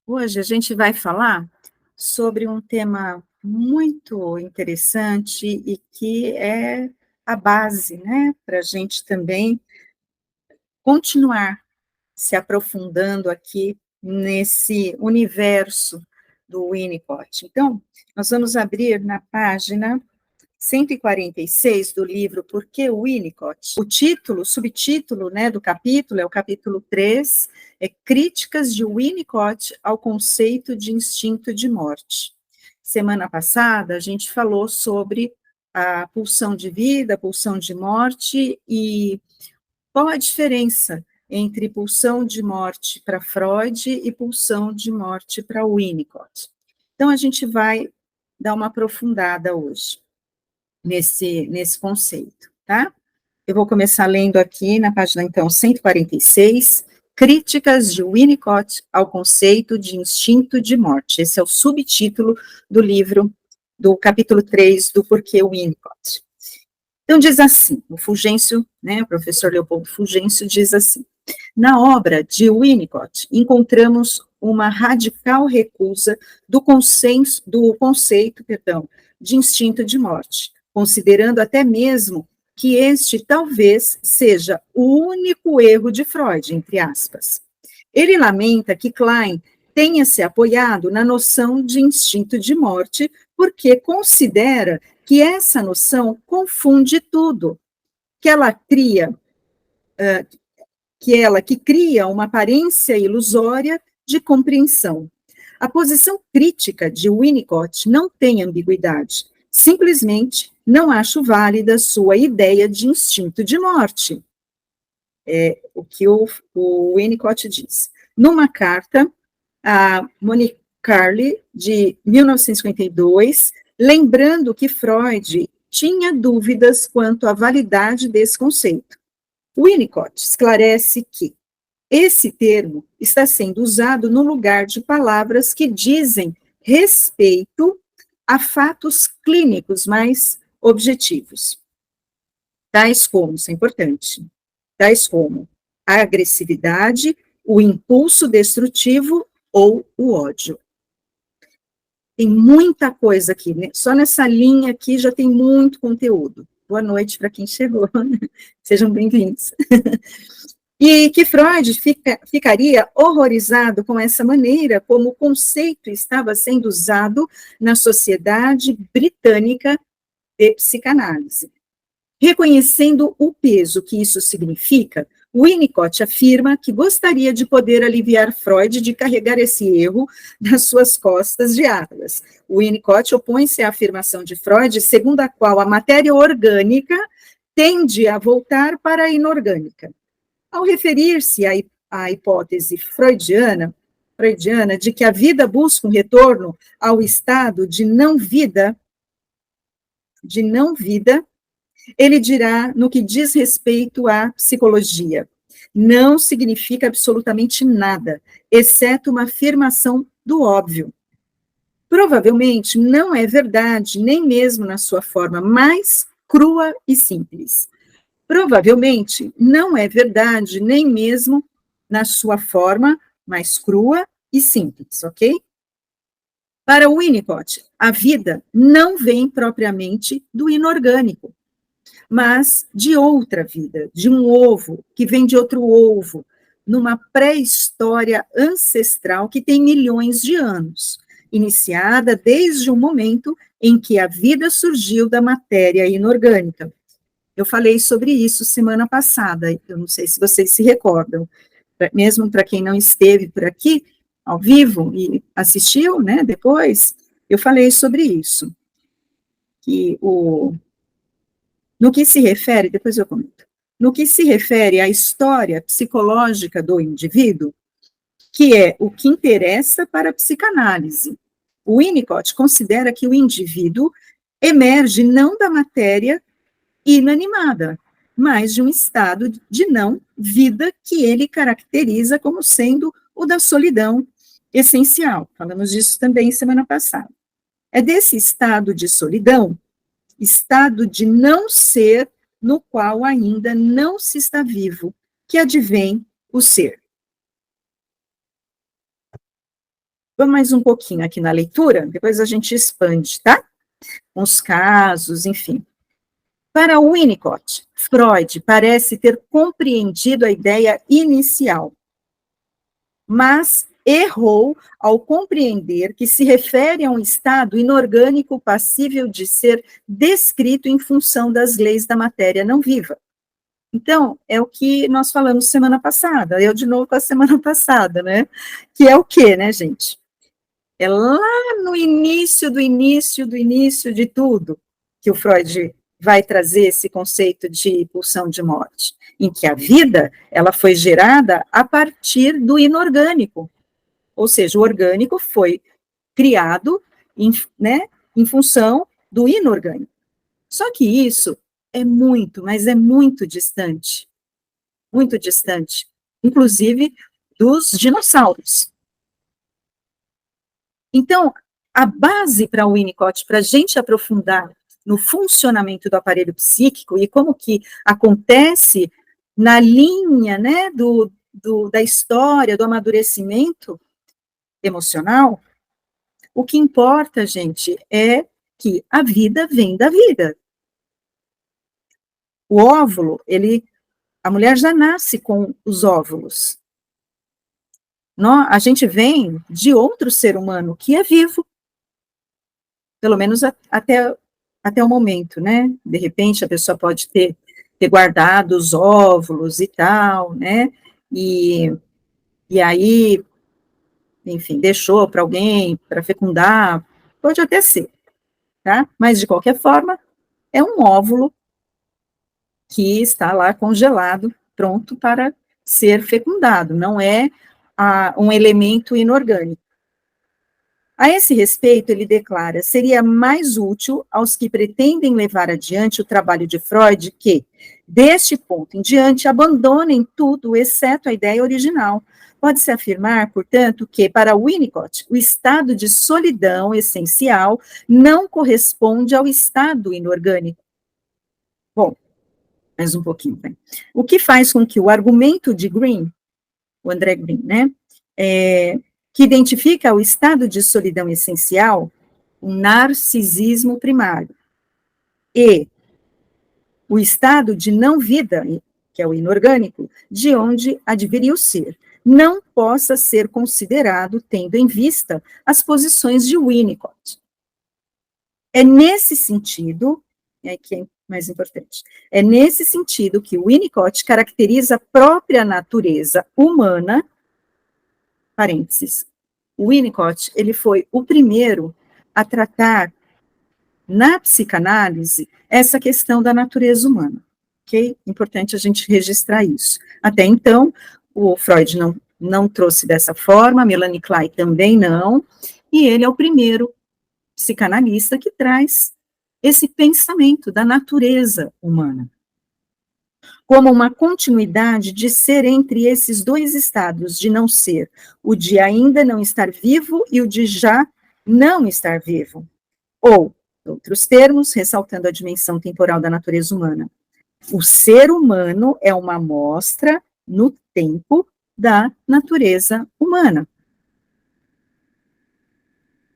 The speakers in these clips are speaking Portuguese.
Hoje a gente vai falar sobre um tema muito interessante e que é a base, né, para a gente também continuar se aprofundando aqui nesse universo do Winnicott. Então, nós vamos abrir na página 146 do livro Por que Winnicott? O título, o subtítulo, né, do capítulo é o capítulo 3, é Críticas de Winnicott ao conceito de instinto de morte. Semana passada a gente falou sobre a pulsão de vida, a pulsão de morte e qual a diferença entre pulsão de morte para Freud e pulsão de morte para Winnicott. Então a gente vai dar uma aprofundada hoje nesse conceito, tá? Eu vou começar lendo aqui na página, então, 146, Críticas de Winnicott ao conceito de instinto de morte. Esse é o subtítulo do livro, do capítulo 3, do Porquê Winnicott. Então, diz assim, o Fulgêncio, né, o professor Leopoldo Fulgêncio diz assim, na obra de Winnicott, encontramos uma radical recusa do conceito, de instinto de morte, considerando até mesmo que este talvez seja o único erro de Freud, entre aspas. Ele lamenta que Klein tenha se apoiado na noção de instinto de morte, porque considera que essa noção confunde tudo, que ela cria, que cria uma aparência ilusória de compreensão. A posição crítica de Winnicott não tem ambiguidade. Simplesmente não acho válida sua ideia de instinto de morte. É o que o Winnicott diz. Numa carta a Monique Carly, de 1952, lembrando que Freud tinha dúvidas quanto à validade desse conceito. Winnicott esclarece que esse termo está sendo usado no lugar de palavras que dizem respeito a fatos clínicos mais objetivos, tais como, isso é importante, tais como a agressividade, o impulso destrutivo ou o ódio. Tem muita coisa aqui, né? Só nessa linha aqui já tem muito conteúdo. Boa noite para quem chegou, sejam bem-vindos. E que Freud ficaria horrorizado com essa maneira como o conceito estava sendo usado na Sociedade Britânica de Psicanálise. Reconhecendo o peso que isso significa, Winnicott afirma que gostaria de poder aliviar Freud de carregar esse erro nas suas costas de Atlas. Winnicott opõe-se à afirmação de Freud, segundo a qual a matéria orgânica tende a voltar para a inorgânica. Ao referir-se à hipótese freudiana de que a vida busca um retorno ao estado de não vida, ele dirá no que diz respeito à psicologia. Não significa absolutamente nada, exceto uma afirmação do óbvio. Provavelmente não é verdade, nem mesmo na sua forma mais crua e simples. Provavelmente não é verdade, nem mesmo na sua forma mais crua e simples, ok? Para Winnicott, a vida não vem propriamente do inorgânico, mas de outra vida, de um ovo que vem de outro ovo, numa pré-história ancestral que tem milhões de anos, iniciada desde o momento em que a vida surgiu da matéria inorgânica. Eu falei sobre isso semana passada, eu não sei se vocês se recordam, mesmo para quem não esteve por aqui, ao vivo, e assistiu, né, depois, eu falei sobre isso, que no que se refere, depois eu comento, no que se refere à história psicológica do indivíduo, que é o que interessa para a psicanálise. O Winnicott considera que o indivíduo emerge não da matéria inanimada, mas de um estado de não vida que ele caracteriza como sendo o da solidão essencial. Falamos disso também semana passada. É desse estado de solidão, estado de não ser, no qual ainda não se está vivo, que advém o ser. Vamos mais um pouquinho aqui na leitura, depois a gente expande, tá? Uns casos, enfim. Para Winnicott, Freud parece ter compreendido a ideia inicial, mas errou ao compreender que se refere a um estado inorgânico passível de ser descrito em função das leis da matéria não viva. Então, é o que nós falamos semana passada, eu de novo com a semana passada, né? Que é o quê, né, gente? É lá no início do início do início de tudo que o Freud vai trazer esse conceito de pulsão de morte, em que a vida, ela foi gerada a partir do inorgânico, ou seja, o orgânico foi criado né, em função do inorgânico. Só que isso é muito, mas é muito distante, inclusive dos dinossauros. Então, a base para o Winnicott, para a gente aprofundar no funcionamento do aparelho psíquico e como que acontece na linha, né, da história, do amadurecimento emocional, o que importa, gente, é que a vida vem da vida. O óvulo, a mulher já nasce com os óvulos. A gente vem de outro ser humano que é vivo, pelo menos até o momento, né? De repente, a pessoa pode ter guardado os óvulos e tal, né? E aí, enfim, deixou para alguém, para fecundar, pode até ser, tá? Mas, de qualquer forma, é um óvulo que está lá congelado, pronto para ser fecundado, não é um elemento inorgânico. A esse respeito, ele declara: seria mais útil aos que pretendem levar adiante o trabalho de Freud que, deste ponto em diante, abandonem tudo, exceto a ideia original. Pode-se afirmar, portanto, que, para Winnicott, o estado de solidão essencial não corresponde ao estado inorgânico. Bom, mais um pouquinho, né? O que faz com que o argumento de Green, o André Green, né, que identifica o estado de solidão essencial, o narcisismo primário, e o estado de não-vida, que é o inorgânico, de onde adviria o ser, não possa ser considerado tendo em vista as posições de Winnicott. É nesse sentido, que é mais importante, é nesse sentido que Winnicott caracteriza a própria natureza humana, parênteses, Winnicott, ele foi o primeiro a tratar na psicanálise essa questão da natureza humana, ok? Importante a gente registrar isso. Até então, o Freud não trouxe dessa forma, Melanie Klein também não, e ele é o primeiro psicanalista que traz esse pensamento da natureza humana, como uma continuidade de ser entre esses dois estados, de não ser, o de ainda não estar vivo e o de já não estar vivo. Ou, em outros termos, ressaltando a dimensão temporal da natureza humana, o ser humano é uma amostra no tempo da natureza humana.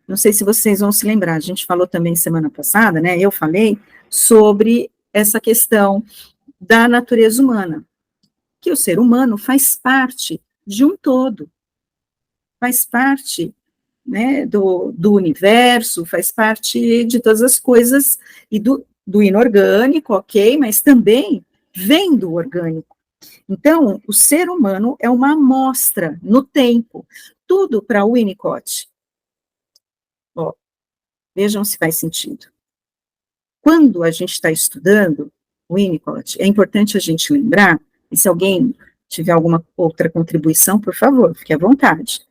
Não sei se vocês vão se lembrar, a gente falou também semana passada, né? Eu falei sobre essa questão da natureza humana, que o ser humano faz parte de um todo, faz parte, né, do universo, faz parte de todas as coisas, e do inorgânico, ok, mas também vem do orgânico. Então, o ser humano é uma amostra no tempo, tudo para Winnicott. Ó, vejam se faz sentido. Quando a gente está estudando Winnicott, é importante a gente lembrar, e se alguém tiver alguma outra contribuição, por favor, fique à vontade.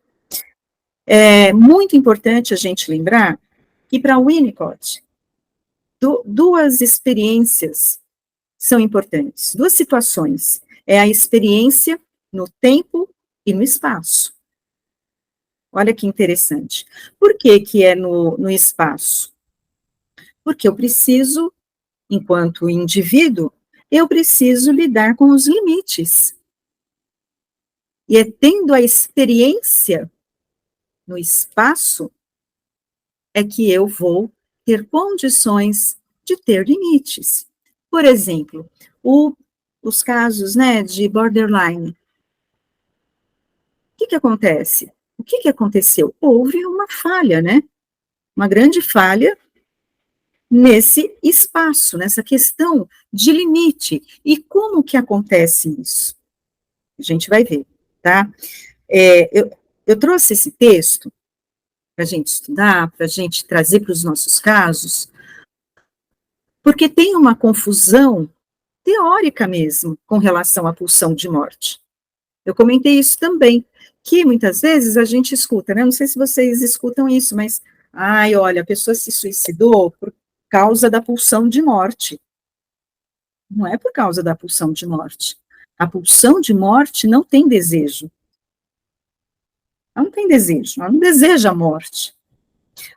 É muito importante a gente lembrar que para Winnicott, duas experiências são importantes, duas situações. É a experiência no tempo e no espaço. Olha que interessante. Por que que é no espaço? Porque eu preciso, enquanto indivíduo, eu preciso lidar com os limites. E é tendo a experiência no espaço, é que eu vou ter condições de ter limites. Por exemplo, os casos, né, de borderline. O que acontece? O que aconteceu? Houve uma falha, né? Uma grande falha nesse espaço, nessa questão de limite. E como que acontece isso? A gente vai ver, tá? Eu trouxe esse texto para a gente estudar, para a gente trazer para os nossos casos, porque tem uma confusão teórica mesmo com relação à pulsão de morte. Eu comentei isso também, que muitas vezes a gente escuta, né? Não sei se vocês escutam isso, mas, ai, olha, a pessoa se suicidou por causa da pulsão de morte. Não é por causa da pulsão de morte. A pulsão de morte não tem desejo. Ela não tem desejo, ela não deseja a morte.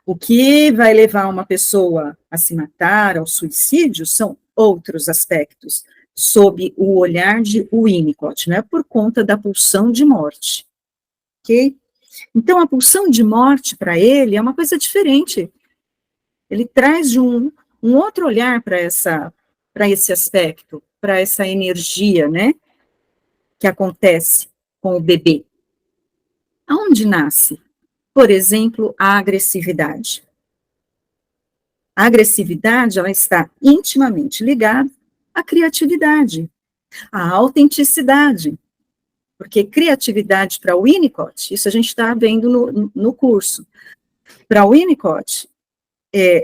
O que vai levar uma pessoa a se matar, ao suicídio, são outros aspectos, sob o olhar de Winnicott, não é por conta da pulsão de morte, ok? Então, a pulsão de morte, para ele, é uma coisa diferente. Ele traz um outro olhar para esse aspecto, para essa energia, né, que acontece com o bebê. Aonde nasce? Por exemplo, a agressividade. A agressividade, ela está intimamente ligada à criatividade, à autenticidade, porque criatividade para Winnicott, isso a gente está vendo no curso, para Winnicott,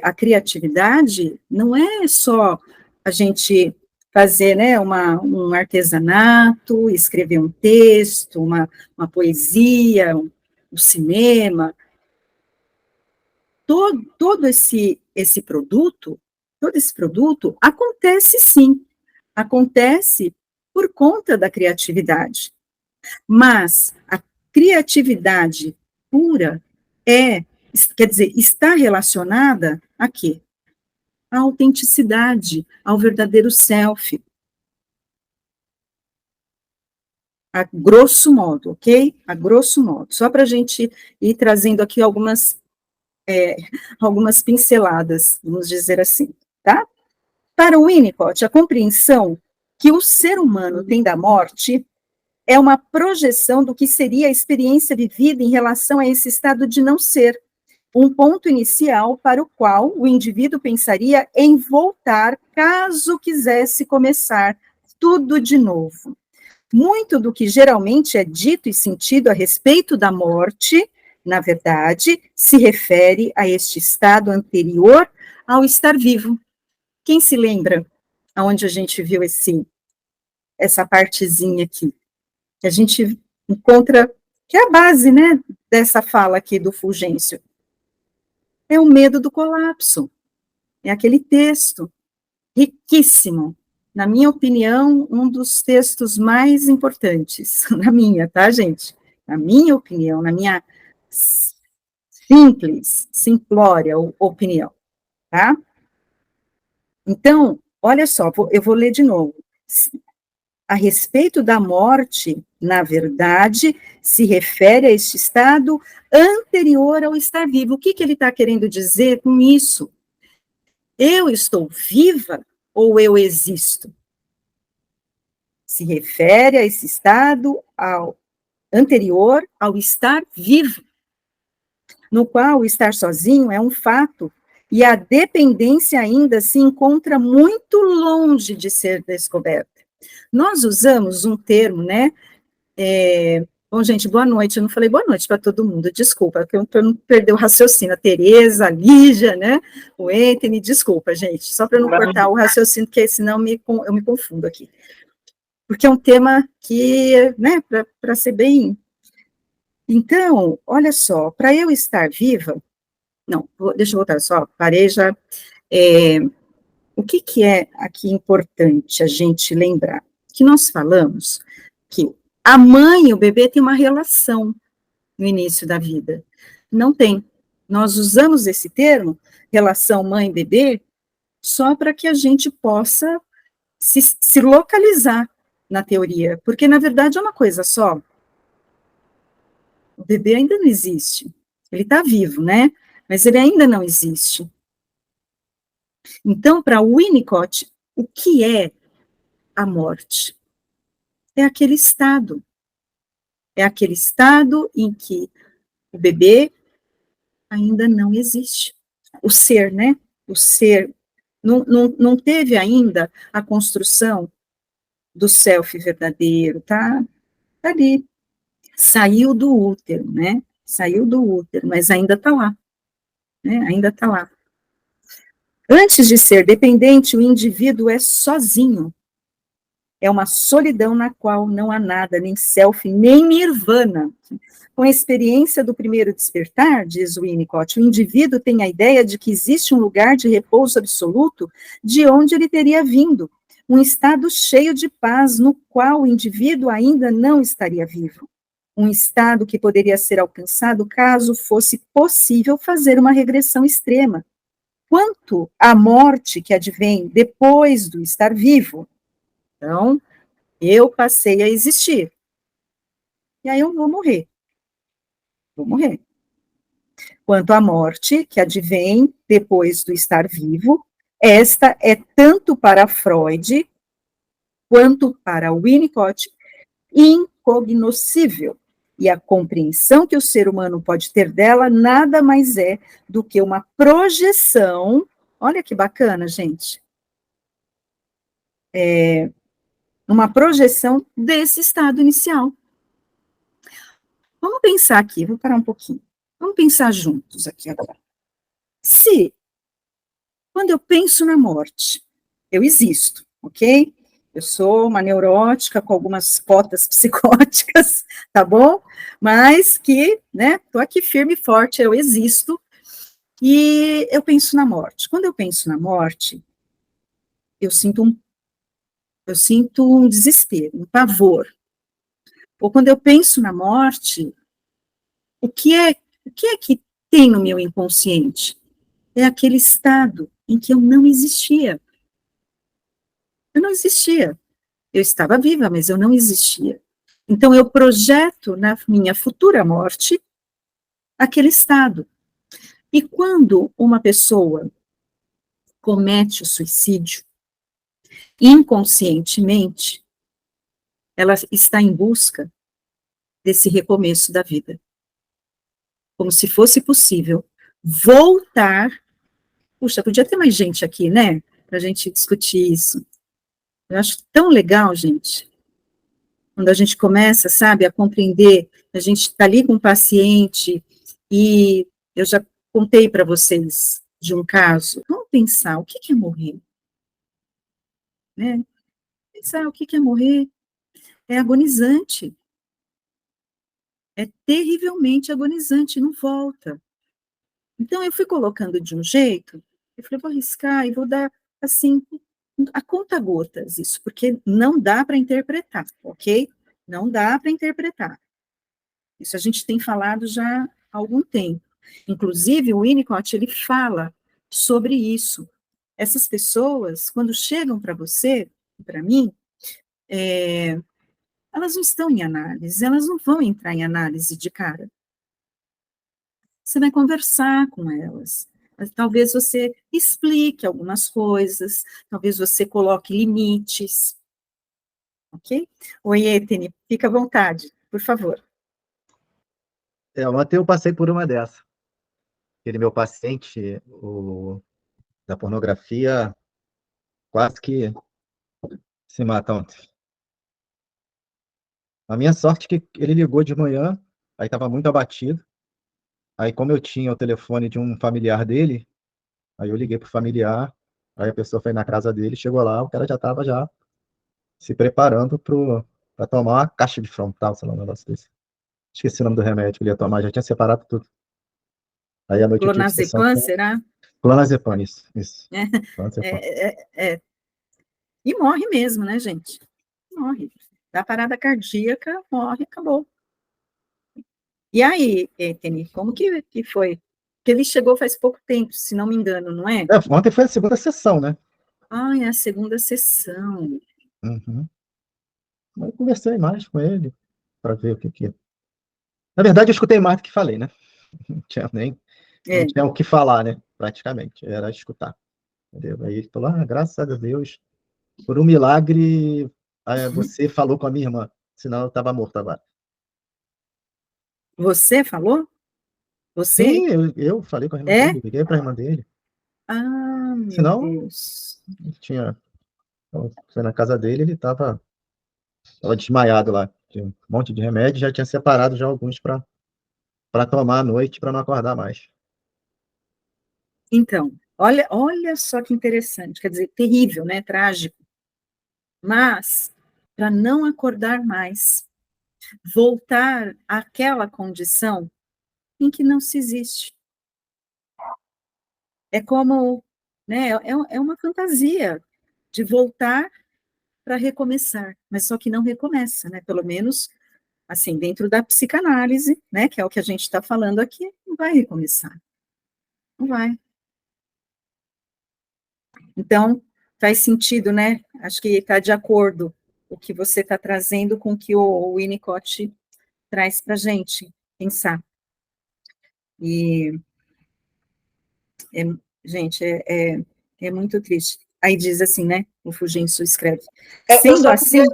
a criatividade não é só a gente fazer, né, um artesanato, escrever um texto, uma poesia, um cinema, todo esse produto, todo esse produto acontece sim, acontece por conta da criatividade, mas a criatividade pura quer dizer, está relacionada a quê? A autenticidade, ao verdadeiro self, a grosso modo, ok? A grosso modo, só para a gente ir trazendo aqui algumas pinceladas, vamos dizer assim, tá? Para o Winnicott, a compreensão que o ser humano tem da morte é uma projeção do que seria a experiência vivida em relação a esse estado de não ser, um ponto inicial para o qual o indivíduo pensaria em voltar caso quisesse começar tudo de novo. Muito do que geralmente é dito e sentido a respeito da morte, na verdade, se refere a este estado anterior ao estar vivo. Quem se lembra aonde a gente viu essa partezinha aqui? Que a gente encontra, que é a base, né, dessa fala aqui do Fulgêncio. É o medo do colapso. É aquele texto riquíssimo. Na minha opinião, um dos textos mais importantes. Na minha, tá, gente? Na minha opinião, na minha simplória opinião, tá? Então, olha só, eu vou ler de novo. A respeito da morte, na verdade, se refere a este estado anterior ao estar vivo. O que ele está querendo dizer com isso? Eu estou viva ou eu existo? Se refere a esse estado anterior ao estar vivo, no qual o estar sozinho é um fato e a dependência ainda se encontra muito longe de ser descoberta. Nós usamos um termo, né? Bom, gente, boa noite. Eu não falei boa noite para todo mundo, desculpa, para não perder o raciocínio. A Tereza, a Lígia, né? O Anthony, desculpa, gente, só para não cortar o raciocínio, porque senão eu me confundo aqui. Porque é um tema que, né, para ser bem. Então, olha só, para eu estar viva. Não, deixa eu voltar só, parei já. O que é aqui importante a gente lembrar? Que nós falamos que a mãe e o bebê têm uma relação no início da vida. Não tem. Nós usamos esse termo, relação mãe-bebê, só para que a gente possa se localizar na teoria, porque, na verdade, é uma coisa só. O bebê ainda não existe. Ele está vivo, né? Mas ele ainda não existe. Então, para Winnicott, o que é a morte? É aquele estado. É aquele estado em que o bebê ainda não existe. O ser, né? O ser não teve ainda a construção do self verdadeiro, tá ali. Saiu do útero, né? Saiu do útero, mas ainda está lá, né? Ainda está lá. Antes de ser dependente, o indivíduo é sozinho. É uma solidão na qual não há nada, nem self, nem nirvana. Com a experiência do primeiro despertar, diz Winnicott, o indivíduo tem a ideia de que existe um lugar de repouso absoluto de onde ele teria vindo, um estado cheio de paz no qual o indivíduo ainda não estaria vivo. Um estado que poderia ser alcançado caso fosse possível fazer uma regressão extrema. Quanto à morte que advém depois do estar vivo, então, eu passei a existir. E aí eu vou morrer. Vou morrer. Quanto à morte, que advém depois do estar vivo, esta é tanto para Freud quanto para Winnicott incognoscível. E a compreensão que o ser humano pode ter dela nada mais é do que uma projeção. Olha que bacana, gente. Uma projeção desse estado inicial. Vamos pensar aqui, vou parar um pouquinho. Vamos pensar juntos aqui agora. Se, quando eu penso na morte, eu existo, ok? Eu sou uma neurótica com algumas cotas psicóticas, tá bom? Mas que, né, tô aqui firme e forte, eu existo, e eu penso na morte. Quando eu penso na morte, eu sinto um desespero, um pavor. Ou quando eu penso na morte, o que é que tem no meu inconsciente? É aquele estado em que eu não existia. Eu não existia. Eu estava viva, mas eu não existia. Então, eu projeto na minha futura morte aquele estado. E quando uma pessoa comete o suicídio, inconscientemente, ela está em busca desse recomeço da vida. Como se fosse possível voltar. Puxa, podia ter mais gente aqui, né? Para a gente discutir isso. Eu acho tão legal, gente. Quando a gente começa, sabe, a compreender, a gente está ali com o paciente, e eu já contei para vocês de um caso. Vamos pensar, o que é morrer? Né? Pensar o que é morrer é agonizante, é terrivelmente agonizante, não volta. Então, eu fui colocando de um jeito, eu falei, vou arriscar e vou dar, assim, a conta gotas, isso, porque não dá para interpretar, ok? Não dá para interpretar. Isso a gente tem falado já há algum tempo. Inclusive, o Winnicott, ele fala sobre isso. Essas pessoas, quando chegam para você, para mim, elas não estão em análise, elas não vão entrar em análise de cara. Você vai conversar com elas. Talvez você explique algumas coisas, talvez você coloque limites, ok? Oi, Etene, fica à vontade, por favor. Ontem eu passei por uma dessa. Aquele meu paciente, da pornografia, quase que se mata ontem. A minha sorte é que ele ligou de manhã, aí estava muito abatido. Aí, como eu tinha o telefone de um familiar dele, aí eu liguei pro familiar, aí a pessoa foi na casa dele, chegou lá, o cara já estava já se preparando para tomar uma caixa de frontal, sei lá, um negócio desse. Esqueci o nome do remédio que ele ia tomar, já tinha separado tudo. Aí à noite eu tive sessão Clonazepam, com será? clonazepam, isso. Clonazepam. É. E morre mesmo, né, gente? Morre. Dá parada cardíaca, morre, acabou. E aí, Etene, como que foi? Porque ele chegou faz pouco tempo, se não me engano, não é? Ontem foi a segunda sessão, né? Ah, é a segunda sessão. Uhum. Eu conversei mais com ele para ver o que que. Na verdade, eu escutei mais do que falei, né? não tinha nem, não É, tinha o que falar, né? Praticamente, era escutar. Entendeu? Aí ele falou: graças a Deus, por um milagre, você falou com a minha irmã, senão eu estava morto agora. você falou? Você? Sim, eu falei com a irmã É? dele, liguei para a irmã dele, Ah, meu senão Deus. tinha, foi na casa dele, ele estava desmaiado lá, tinha um monte de remédio, já tinha separado já alguns para tomar à noite, para não acordar mais. Então, olha só que interessante, quer dizer, terrível, né? Trágico. Mas, para não acordar mais, voltar àquela condição em que não se existe. É como, né? É uma fantasia de voltar para recomeçar, mas só que não recomeça, né? Pelo menos, assim, dentro da psicanálise, né? Que é o que a gente está falando aqui, não vai recomeçar, não vai. Então, faz sentido, né? Acho que está de acordo o que você está trazendo com o que o Winnicott traz para a gente pensar. E, é, gente, é muito triste. Aí diz assim, né? O Fugêncio escreve. Eu Sendo só queria, assim,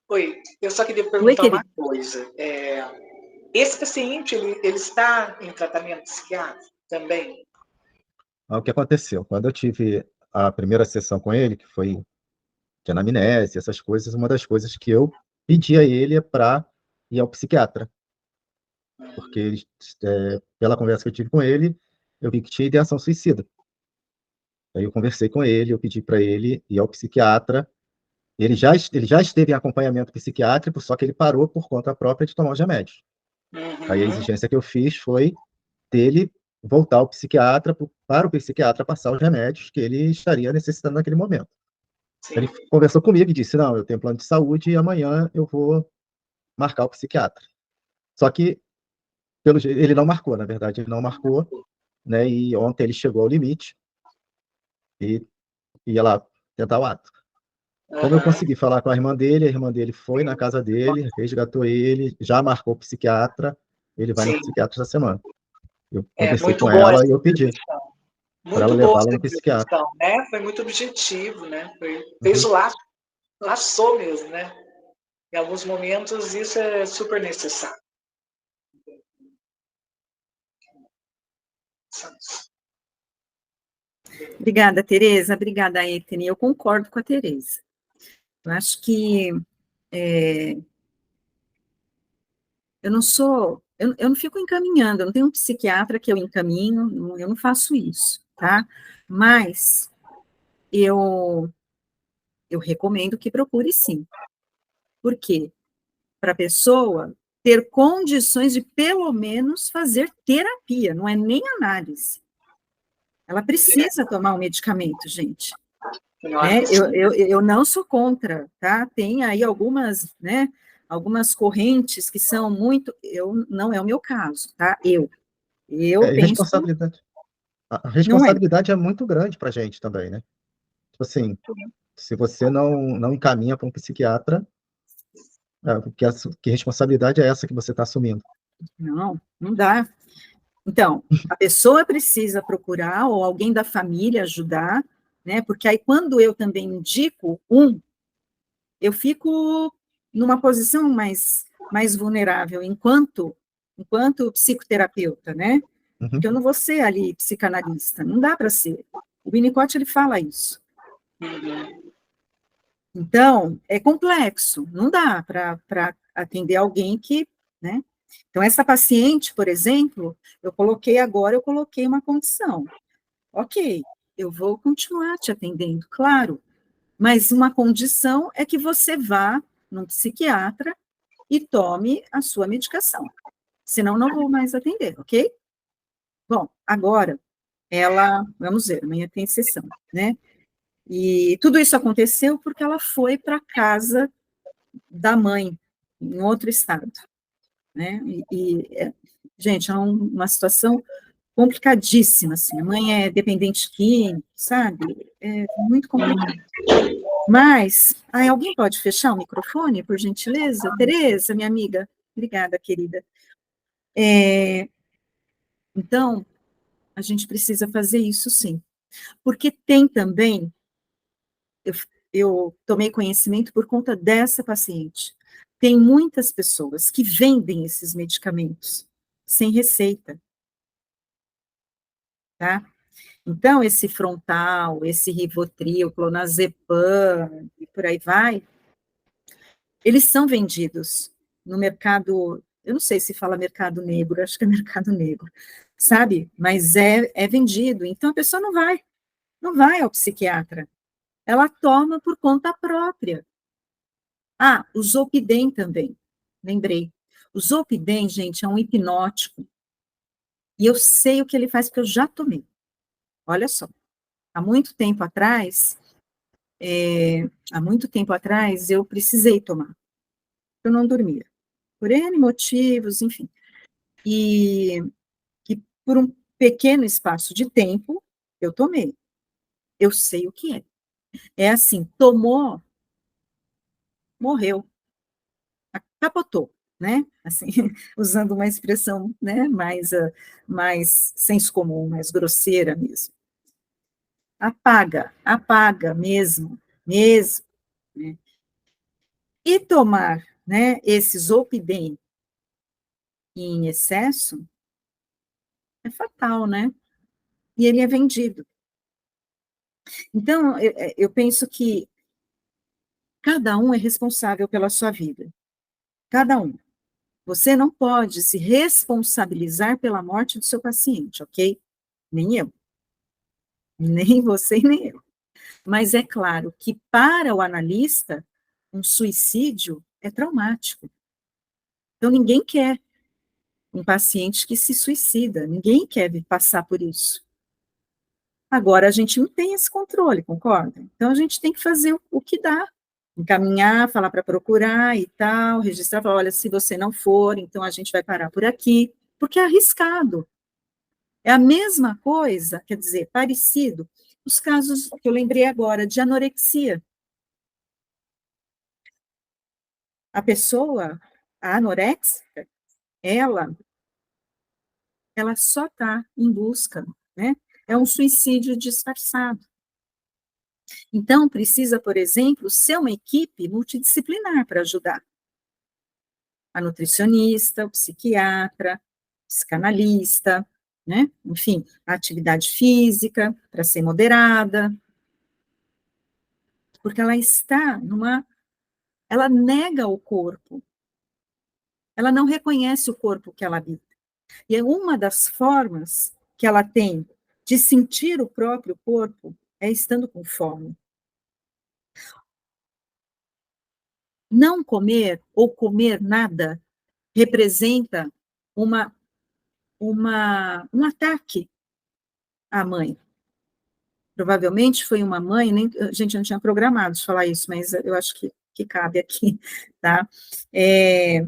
oi, eu só queria oi, perguntar uma querido. coisa. Esse paciente, ele está em tratamento psiquiátrico também? O que aconteceu? Quando eu tive a primeira sessão com ele, que foi de anamnese, essas coisas, uma das coisas que eu pedi a ele é para ir ao psiquiatra, porque ele, pela conversa que eu tive com ele, eu vi que tinha ideação suicida. Aí eu conversei com ele, eu pedi para ele ir ao psiquiatra. Ele já esteve em acompanhamento psiquiátrico, só que ele parou por conta própria de tomar os remédios. Aí a Uhum, exigência que eu fiz foi dele voltar ao psiquiatra, para o psiquiatra passar os remédios que ele estaria necessitando naquele momento. Ele sim. conversou comigo e disse: não, eu tenho plano de saúde e amanhã eu vou marcar o psiquiatra. Só que, pelo jeito, ele não marcou, na verdade, ele não marcou, né? E ontem ele chegou ao limite e ia lá tentar o ato. Como eu Aham. consegui falar com a irmã dele foi na casa dele, resgatou ele, já marcou o psiquiatra, ele vai no Sim, psiquiatra essa semana. Eu é conversei muito com boa ela e essa eu pedi intervenção. para ela Muito boa levá-lo essa no psiquiatra. intervenção, né? Foi muito objetivo, né? Fez Uhum. o laço, laçou mesmo, né? Em alguns momentos isso é super necessário. Obrigada, Tereza. Obrigada, Etene. Eu concordo com a Tereza. Eu acho que eu não sou, eu não fico encaminhando, eu não tenho um psiquiatra que eu encaminho, eu não faço isso, tá? Mas eu, eu recomendo que procure sim. Por quê? Para a pessoa ter condições de, pelo menos, fazer terapia, não é nem análise. Ela precisa tomar um medicamento, gente. Eu acho Né? que Eu não sou contra, tá? Tem aí algumas, né? Algumas correntes que são muito. Não é o meu caso, tá? Eu É, e penso, a não é. responsabilidade é muito grande para a gente também, né? Tipo assim, se você não encaminha para um psiquiatra, que responsabilidade é essa que você está assumindo? Não, não dá. Então, a pessoa precisa procurar, ou alguém da família ajudar, né? Porque aí, quando eu também indico eu fico numa posição mais vulnerável, enquanto psicoterapeuta, né? Uhum. Porque eu não vou ser ali psicanalista, não dá para ser. O Winnicott, ele fala isso. Uhum. Então, é complexo, não dá para atender alguém que, né? Então, essa paciente, por exemplo, eu coloquei uma condição. Ok, eu vou continuar te atendendo, claro, mas uma condição é que você vá num psiquiatra e tome a sua medicação. Senão, não vou mais atender, ok? Bom, agora, vamos ver, amanhã tem sessão, né? E tudo isso aconteceu porque ela foi para casa da mãe, em outro estado, né? Gente, é uma situação complicadíssima, assim. A mãe é dependente químico, sabe? É muito complicado. Mas, alguém pode fechar o microfone, por gentileza? Tereza, minha amiga. Obrigada, querida. Então, a gente precisa fazer isso sim. Porque tem também, eu tomei conhecimento por conta dessa paciente, tem muitas pessoas que vendem esses medicamentos sem receita, tá? Então, esse Frontal, esse Rivotril, Clonazepam, e por aí vai, eles são vendidos no mercado, eu não sei se fala mercado negro, acho que é mercado negro, sabe? Mas é vendido, então a pessoa não vai ao psiquiatra, ela toma por conta própria. Ah, o Zolpidem também, lembrei. O Zolpidem, gente, é um hipnótico, e eu sei o que ele faz, porque eu já tomei. Olha só, há muito tempo atrás, eu precisei tomar, eu não dormia, por N motivos, enfim. E por um pequeno espaço de tempo, eu tomei. Eu sei o que é. É assim, tomou, morreu, capotou, né? Assim, usando uma expressão, né, mais senso comum, mais grosseira mesmo. Apaga mesmo, né? E tomar, né, esse Zolpidem em excesso é fatal, né? E ele é vendido. Então, eu penso que cada um é responsável pela sua vida. Cada um. Você não pode se responsabilizar pela morte do seu paciente, ok? Nem eu. Nem você e nem eu. Mas é claro que para o analista, um suicídio é traumático. Então ninguém quer um paciente que se suicida, ninguém quer passar por isso. Agora a gente não tem esse controle, concorda? Então a gente tem que fazer o que dá. Encaminhar, falar para procurar e tal, registrar, falar, olha, se você não for, então a gente vai parar por aqui, porque é arriscado. É a mesma coisa, quer dizer, parecido, os casos que eu lembrei agora de anorexia. A pessoa, a anorexica, ela só está em busca, né? É um suicídio disfarçado. Então, precisa, por exemplo, ser uma equipe multidisciplinar para ajudar. A nutricionista, o psiquiatra, o psicanalista, né? Enfim, a atividade física, para ser moderada, porque ela está ela nega o corpo, ela não reconhece o corpo que ela habita. E é uma das formas que ela tem de sentir o próprio corpo é estando com fome. Não comer ou comer nada representa um ataque à mãe. Provavelmente foi uma mãe, nem, a gente não tinha programado de falar isso, mas eu acho que cabe aqui, tá? É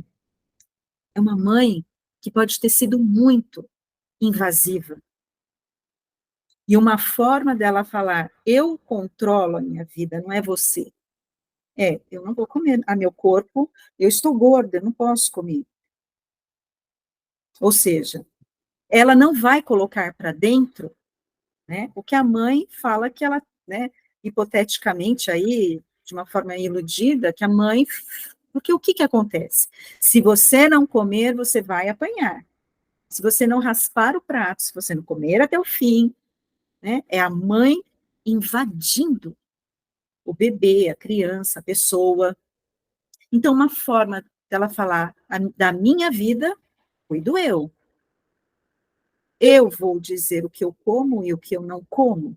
uma mãe que pode ter sido muito invasiva. E uma forma dela falar, eu controlo a minha vida, não é você. Eu não vou comer a meu corpo, eu estou gorda, eu não posso comer. Ou seja, ela não vai colocar para dentro, né, o que a mãe fala que ela, né, hipoteticamente aí, de uma forma iludida, que a mãe, porque o que acontece? Se você não comer, você vai apanhar. Se você não raspar o prato, se você não comer até o fim, né, é a mãe invadindo o bebê, a criança, a pessoa. Então, uma forma dela falar da minha vida, cuido eu. Eu vou dizer o que eu como e o que eu não como.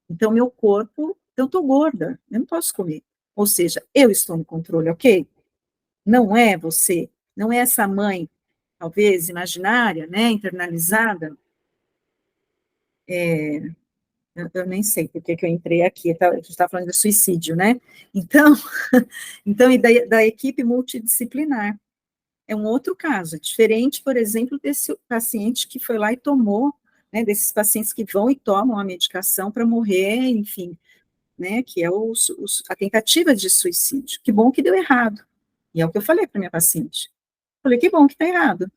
Então, meu corpo, eu estou gorda, eu não posso comer. Ou seja, eu estou no controle, ok? Não é você, não é essa mãe, talvez imaginária, né, internalizada. Eu nem sei por que eu entrei aqui, a gente está falando de suicídio, né? Então, e da equipe multidisciplinar. É um outro caso, diferente, por exemplo, desse paciente que foi lá e tomou, né, desses pacientes que vão e tomam a medicação para morrer, enfim, né, que é a tentativa de suicídio. Que bom que deu errado. E é o que eu falei para minha paciente. Falei, que bom que está errado.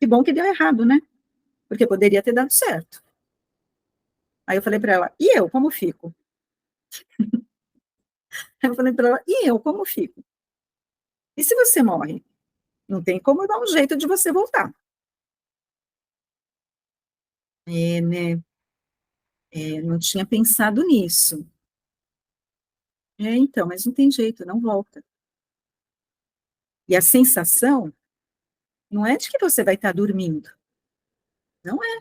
Que bom que deu errado, né? porque poderia ter dado certo. Aí eu falei para ela, e eu, como fico? Aí eu falei para ela, e eu, como fico? E se você morre? Não tem como dar um jeito de você voltar. É, né? É, não tinha pensado nisso. É, então, mas não tem jeito, não volta. E a sensação não é de que você vai estar dormindo. Não é.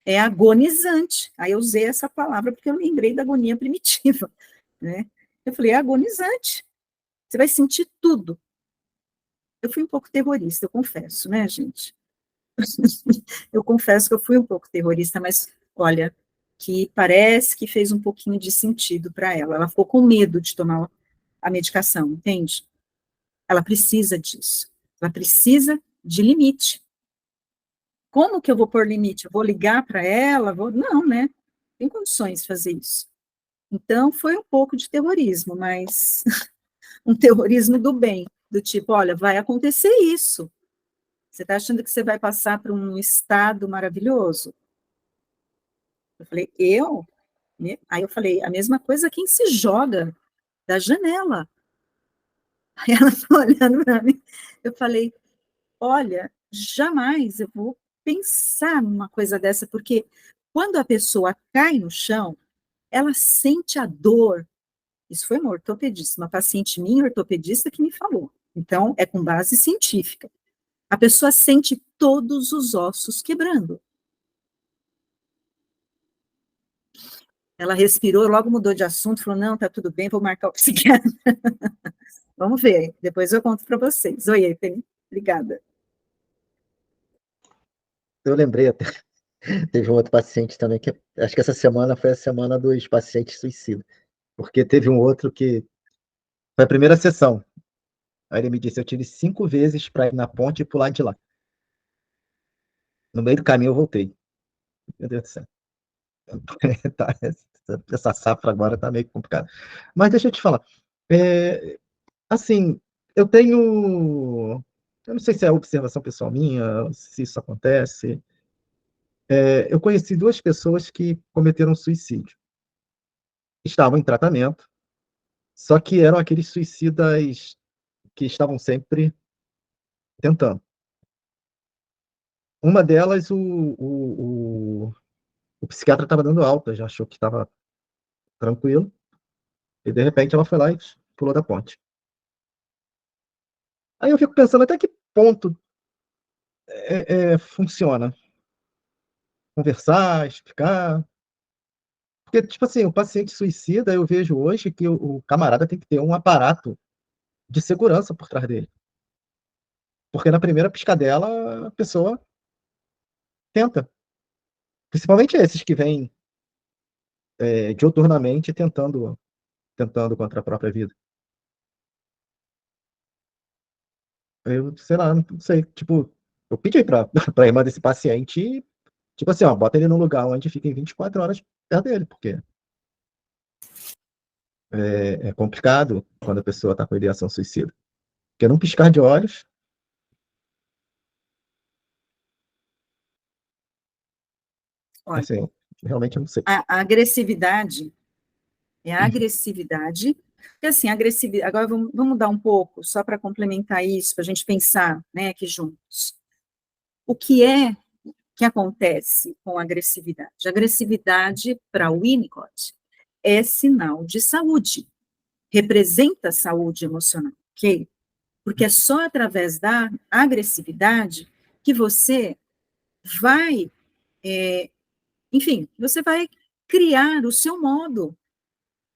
É agonizante. Aí eu usei essa palavra porque eu lembrei da agonia primitiva, né? Eu falei, é agonizante. Você vai sentir tudo. Eu fui um pouco terrorista, eu confesso, né, gente? Eu confesso que eu fui um pouco terrorista, mas olha, que parece que fez um pouquinho de sentido para ela. Ela ficou com medo de tomar a medicação, entende? Ela precisa disso. Ela precisa de limite. Como que eu vou pôr limite? Eu vou ligar para ela? Não, né? Tem condições de fazer isso. Então, foi um pouco de terrorismo, mas um terrorismo do bem, do tipo, olha, vai acontecer isso. Você está achando que você vai passar por um estado maravilhoso? Eu falei, eu? Aí eu falei, a mesma coisa quem se joga da janela. Aí ela ficou olhando para mim. Eu falei, olha, jamais eu vou pensar numa coisa dessa, porque quando a pessoa cai no chão, ela sente a dor. Isso foi uma ortopedista, uma paciente minha, ortopedista, que me falou. Então, é com base científica. A pessoa sente todos os ossos quebrando. Ela respirou, logo mudou de assunto, falou, não, tá tudo bem, vou marcar o psiquiatra. Vamos ver, depois eu conto para vocês. Oi, Ethan, obrigada. Eu lembrei até, teve um outro paciente também, que acho que essa semana foi a semana dos pacientes suicidas, porque teve um outro que foi a primeira sessão. Aí ele me disse, eu tive 5 vezes para ir na ponte e pular de lá. No meio do caminho eu voltei. Meu Deus do céu. Tá, essa safra agora tá meio complicada. Mas deixa eu te falar. É, assim, eu tenho. Eu não sei se é observação pessoal minha, se isso acontece. Eu conheci 2 pessoas que cometeram suicídio. Estavam em tratamento, só que eram aqueles suicidas que estavam sempre tentando. Uma delas, o psiquiatra estava dando alta, já achou que estava tranquilo, e de repente ela foi lá e pulou da ponte. Aí eu fico pensando até que ponto funciona conversar, explicar. Porque, tipo assim, o paciente suicida, eu vejo hoje que o camarada tem que ter um aparato de segurança por trás dele. Porque na primeira piscadela, a pessoa tenta. Principalmente esses que vêm diuturnamente tentando contra a própria vida. Eu, sei lá, não sei, tipo, eu pedi pra irmã desse paciente, tipo assim, ó, bota ele num lugar onde fiquem 24 horas perto dele, porque é complicado quando a pessoa tá com ideação suicida. Porque num piscar de olhos, Olha, assim, realmente eu não sei. a agressividade é a agressividade. E assim, agressividade. Agora vamos mudar um pouco, só para complementar isso, para a gente pensar, né, aqui juntos. O que é que acontece com a agressividade? A agressividade, para o Winnicott, é sinal de saúde, representa saúde emocional, ok? Porque é só através da agressividade que você vai, enfim, você vai criar o seu modo,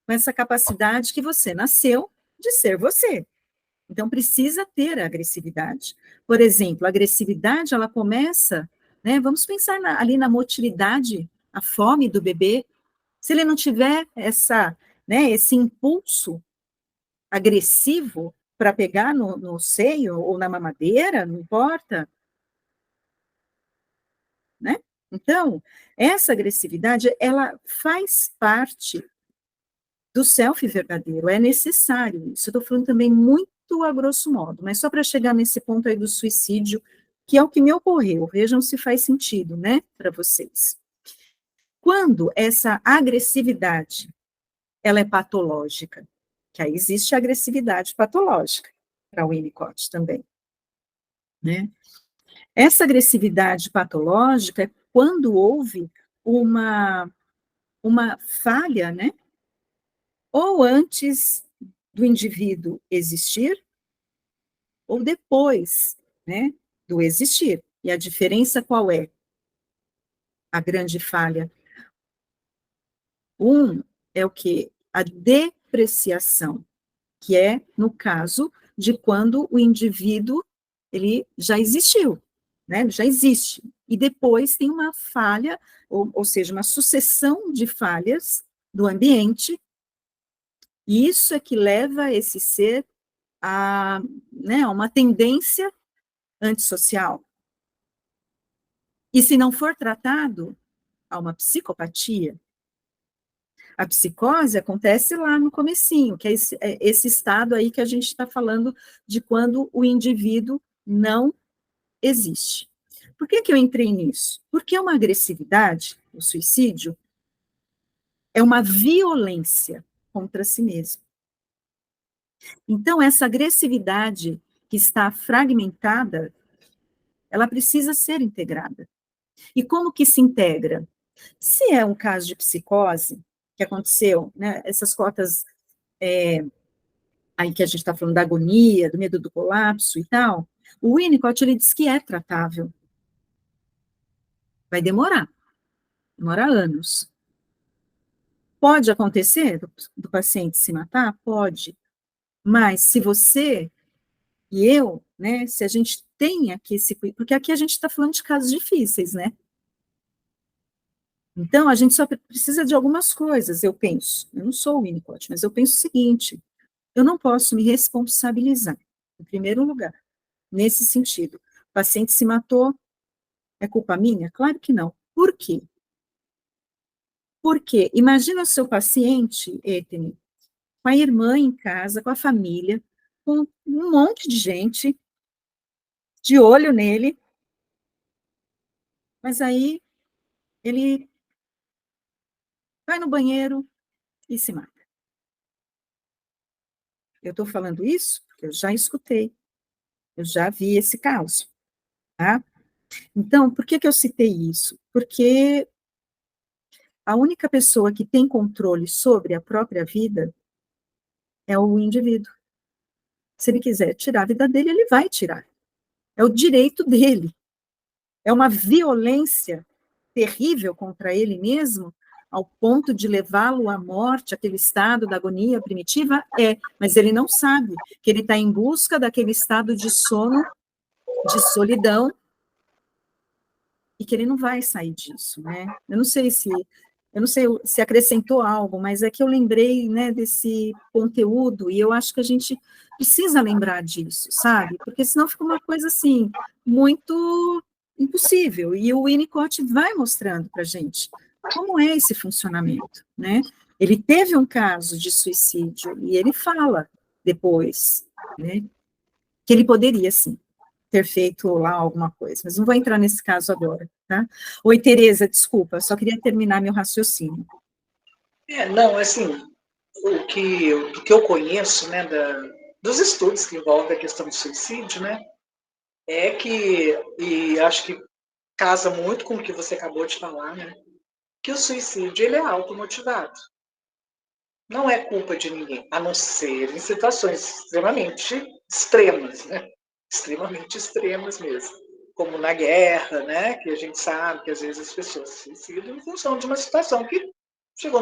com essa capacidade que você nasceu de ser você. Então, precisa ter a agressividade. Por exemplo, a agressividade, ela começa, né, vamos pensar ali na motilidade, a fome do bebê. Se ele não tiver esse impulso agressivo para pegar no seio ou na mamadeira, não importa, né? Então, essa agressividade, ela faz parte do self verdadeiro, é necessário isso. Eu estou falando também muito a grosso modo, mas só para chegar nesse ponto aí do suicídio que é o que me ocorreu. Vejam se faz sentido, né, para vocês. Quando essa agressividade, ela é patológica, que aí existe agressividade patológica para o Winnicott também, né? Essa agressividade patológica é quando houve uma falha, né? Ou antes do indivíduo existir, ou depois, né, do existir. E a diferença qual é? A grande falha. É o que? A depreciação, que é no caso de quando o indivíduo ele já existiu, né? Já existe. E depois tem uma falha, ou seja, uma sucessão de falhas do ambiente, e isso é que leva esse ser a, né, a uma tendência antissocial. E se não for tratado, há uma psicopatia. A psicose acontece lá no comecinho, que é esse estado aí que a gente está falando de quando o indivíduo não existe. Por que eu entrei nisso? Porque é uma agressividade, o suicídio, é uma violência contra si mesmo. Então, essa agressividade que está fragmentada, ela precisa ser integrada. E como que se integra? Se é um caso de psicose, que aconteceu, né, essas cotas aí que a gente está falando da agonia, do medo do colapso e tal, o Winnicott, ele diz que é tratável. Vai demorar anos. Pode acontecer do paciente se matar? Pode. Mas se você e eu, né, se a gente tem aqui esse... Porque aqui a gente está falando de casos difíceis, né? Então, a gente só precisa de algumas coisas, eu penso. Eu não sou o Winnicott, mas eu penso o seguinte: eu não posso me responsabilizar, em primeiro lugar, nesse sentido. O paciente se matou, é culpa minha? Claro que não. Por quê? Porque imagina o seu paciente, Etene, com a irmã em casa, com a família, com um monte de gente de olho nele, mas aí ele vai no banheiro e se mata. Eu estou falando isso porque eu já escutei, eu já vi esse caso, tá? Então, por que eu citei isso? Porque a única pessoa que tem controle sobre a própria vida é o indivíduo. Se ele quiser tirar a vida dele, ele vai tirar. É o direito dele. É uma violência terrível contra ele mesmo, ao ponto de levá-lo à morte, aquele estado da agonia primitiva, mas ele não sabe que ele está em busca daquele estado de sono, de solidão, e que ele não vai sair disso, né? Eu não sei se acrescentou algo, mas é que eu lembrei, né, desse conteúdo, e eu acho que a gente precisa lembrar disso, sabe? Porque senão fica uma coisa, assim, muito impossível, e o Winnicott vai mostrando para a gente como é esse funcionamento, né? Ele teve um caso de suicídio, e ele fala depois, né, que ele poderia, sim, ter feito lá alguma coisa, mas não vou entrar nesse caso agora, tá? Oi, Tereza, desculpa, só queria terminar meu raciocínio. Não, assim, do que eu conheço, né, dos estudos que envolvem a questão do suicídio, né, é que, e acho que casa muito com o que você acabou de falar, né, que o suicídio, ele é automotivado. Não é culpa de ninguém, a não ser em situações extremamente extremas, né, extremamente extremas mesmo. Como na guerra, né, que a gente sabe que às vezes as pessoas se suicidam em função de uma situação que chegou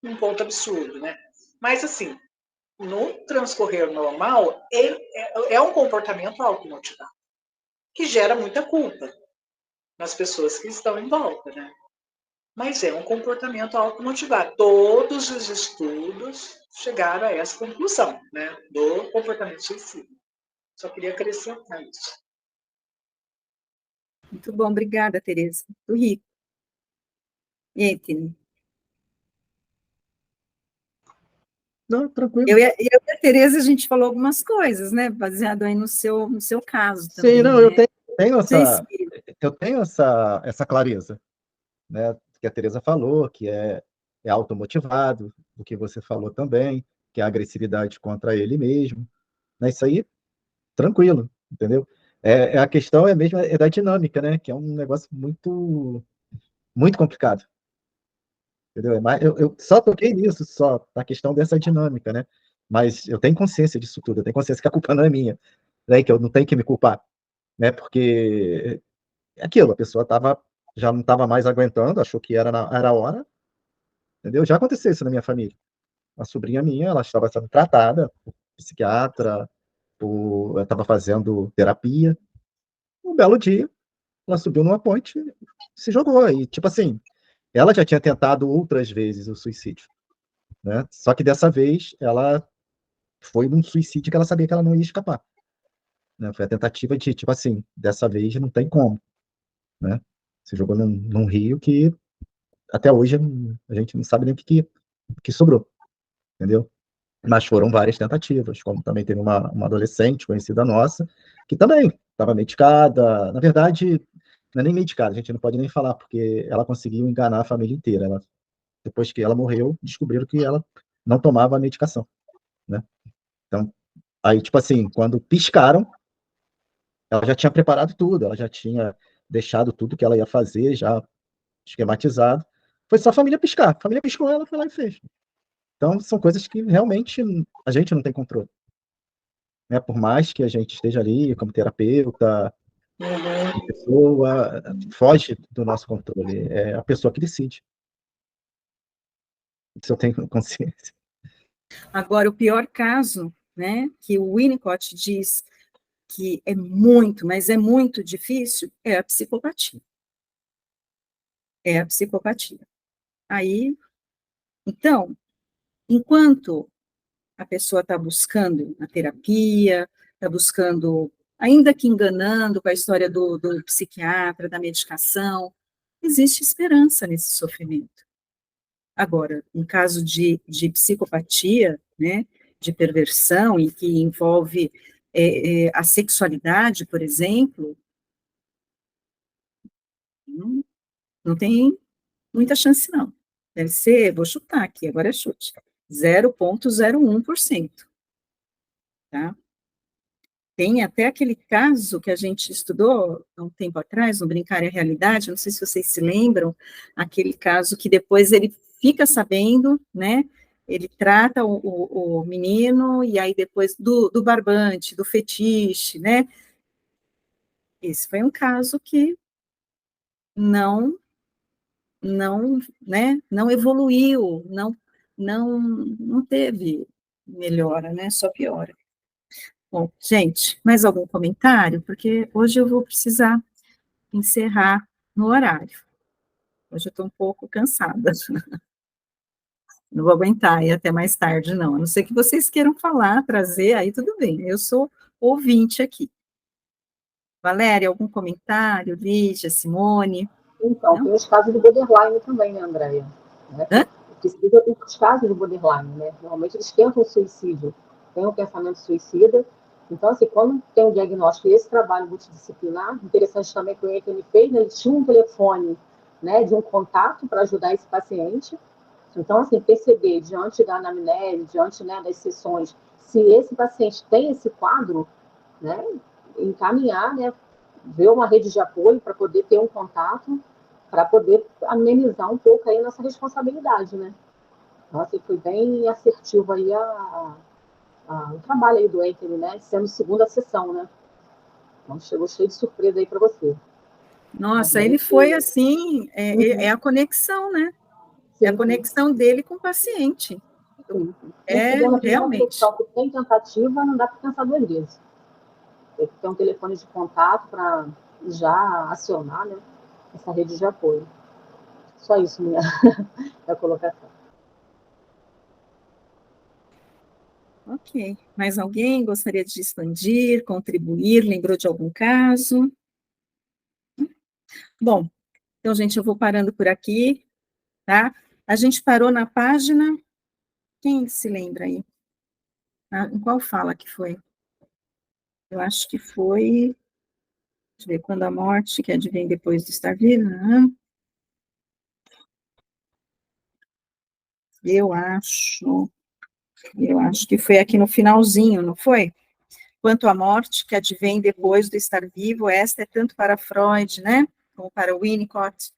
num ponto absurdo, né? Mas, assim, no transcorrer normal, é um comportamento automotivado, que gera muita culpa nas pessoas que estão em volta, né? Mas é um comportamento automotivado. Todos os estudos chegaram a essa conclusão, né, do comportamento suicida. Só queria acrescentar isso. Muito bom, obrigada, Tereza. Do Rico. Etne. Não, tranquilo. Eu e a Tereza, a gente falou algumas coisas, né, baseado aí no seu caso Sim, também, não, né? sei se... eu tenho essa clareza, né, que a Teresa falou, que é automotivado, o que você falou também, que é a agressividade contra ele mesmo, né, isso aí, tranquilo, entendeu? A questão é mesmo da dinâmica, né, que é um negócio muito, muito complicado, entendeu? Eu só toquei nisso, só, na questão dessa dinâmica, né, mas eu tenho consciência disso tudo, eu tenho consciência que a culpa não é minha, né, que eu não tenho que me culpar, né, porque é aquilo, a pessoa já não estava mais aguentando, achou que era a hora, entendeu? Já aconteceu isso na minha família. Uma sobrinha minha, ela estava sendo tratada por psiquiatra, ela estava fazendo terapia. Um belo dia, ela subiu numa ponte e se jogou. E, tipo assim, ela já tinha tentado outras vezes o suicídio, né? Só que dessa vez, ela foi num suicídio que ela sabia que ela não ia escapar, né? Foi a tentativa de, tipo assim, dessa vez não tem como, né? Se jogou num rio que até hoje a gente não sabe nem o que sobrou, entendeu? Mas foram várias tentativas, como também teve uma adolescente conhecida nossa, que também estava medicada, na verdade, não é nem medicada, a gente não pode nem falar, porque ela conseguiu enganar a família inteira. Depois que ela morreu, descobriram que ela não tomava a medicação, né? Então, aí, tipo assim, quando piscaram, ela já tinha preparado tudo, ela já tinha deixado tudo que ela ia fazer, já esquematizado. Foi só a família piscar. A família piscou, ela foi lá e fez. Então, são coisas que realmente a gente não tem controle, né? Por mais que a gente esteja ali como terapeuta, a pessoa foge do nosso controle. É a pessoa que decide. Isso eu tenho consciência. Agora, o pior caso, né, que o Winnicott diz que é muito, mas é muito difícil, é a psicopatia. É a psicopatia. Aí, então, enquanto a pessoa está buscando a terapia, está buscando, ainda que enganando com a história do psiquiatra, da medicação, existe esperança nesse sofrimento. Agora, em caso de psicopatia, né, de perversão, e que envolve a sexualidade, por exemplo, não, não tem muita chance, não. Deve ser, vou chutar aqui, agora é chute, 0,01%, tá? Tem até aquele caso que a gente estudou há um tempo atrás, no Brincar é Realidade, não sei se vocês se lembram, aquele caso que depois ele fica sabendo, né, ele trata o menino, e aí depois do barbante, do fetiche, né, esse foi um caso que não, né, não evoluiu, não teve melhora, né, só piora. Bom, gente, mais algum comentário? Porque hoje eu vou precisar encerrar no horário. Hoje eu estou um pouco cansada. Não vou aguentar ir até mais tarde, não. A não ser que vocês queiram falar, trazer, aí tudo bem. Eu sou ouvinte aqui. Valéria, algum comentário? Lígia, Simone? Então, Não? tem os casos do borderline também, né, Andréia? Né? Hã? Precisa ter os casos do borderline, né? Normalmente eles tentam suicídio, têm um pensamento suicida. Então, assim, quando tem um diagnóstico e esse trabalho multidisciplinar, interessante também que o Anthony fez, né? Ele tinha um telefone, né, de um contato para ajudar esse paciente. Então, assim, perceber diante da anamnese, diante, né, das sessões, se esse paciente tem esse quadro, né, encaminhar, né, ver uma rede de apoio para poder ter um contato, para poder amenizar um pouco aí a nossa responsabilidade, né? Nossa, foi bem assertivo aí o trabalho aí do Anthony, né? Sendo segunda sessão, né? Então chegou cheio de surpresa aí para você. Nossa, ele Realmente, foi assim, é a conexão, né? É a sim, sim, conexão dele com o paciente. sim. É, Quando a primeira realmente. sessão que tem tentativa, não dá para pensar duas vezes. Tem que ter um telefone de contato para já acionar, né? Essa rede de apoio. Só isso, minha, minha colocação. Ok. Mais alguém gostaria de expandir, contribuir? Lembrou de algum caso? Bom, então, gente, eu vou parando por aqui, tá? A gente parou na página. Quem se lembra aí? Em qual fala que foi? Eu acho que foi Deixa eu ver, quando a morte, que advém depois de estar vivo, né? Eu acho que foi aqui no finalzinho, não foi? Quanto à morte, que advém depois do estar vivo, esta é tanto para Freud, né, como para Winnicott,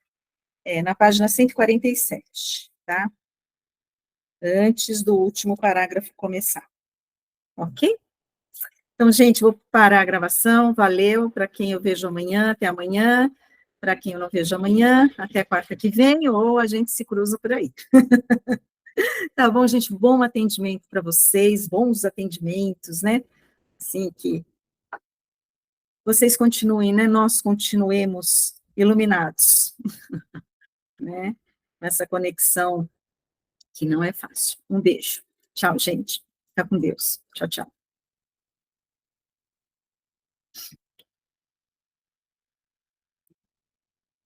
na página 147, tá? Antes do último parágrafo começar, ok? Então, gente, vou parar a gravação, valeu, para quem eu vejo amanhã, até amanhã, para quem eu não vejo amanhã, até quarta que vem, ou a gente se cruza por aí. Tá bom, gente? Bom atendimento para vocês, bons atendimentos, né? Assim, que vocês continuem, né? Nós continuemos iluminados, né? Nessa conexão que não é fácil. Um beijo. Tchau, gente. Fica com Deus. Tchau, tchau.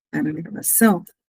Para a gravação.